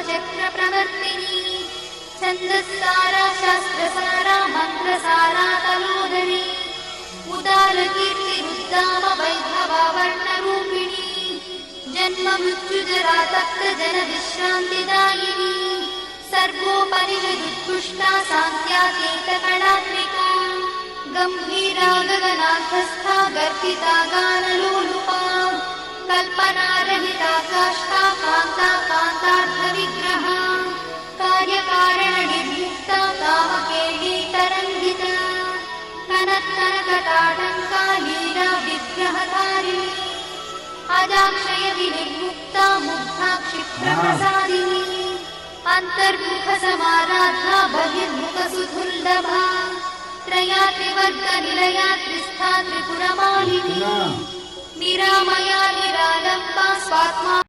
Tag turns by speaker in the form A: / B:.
A: चक्रप्रवर्तिनी छन्दस्सारा शास्त्रसारा मन्त्रसारा तलोदरी उदारकीर्तिरुद्दाम वैभवा वर्णरूपिणी जन्म मृत्युजरा तप्त जन विश्रान्तिदायिनी सर्वोपनिषदुत्कृष्टा सान्त्यातीतकणात्मिका गम्भीरा गगनार्थस्था गर्भिता गानलोलुपा कल्पनारहिता काष्ठा कान्ता कान्तार्थविग्रहा कार्यकारणनिर्मुक्ता कामकेली तरङ्गिता कनत्कनकटाटङ्का लीला विग्रहधारिणी अजाक्षय विनिर्मुक्ता मुग्धा क्षिप्रप्रसादिनी अन्तर्मुखसमाराधा बहिर्मुखसुदुर्लभा त्रया त्रिवर्गनिलया त्रिस्था त्रिपुरमालिनी निरामया निरालम्बा स्वात्मा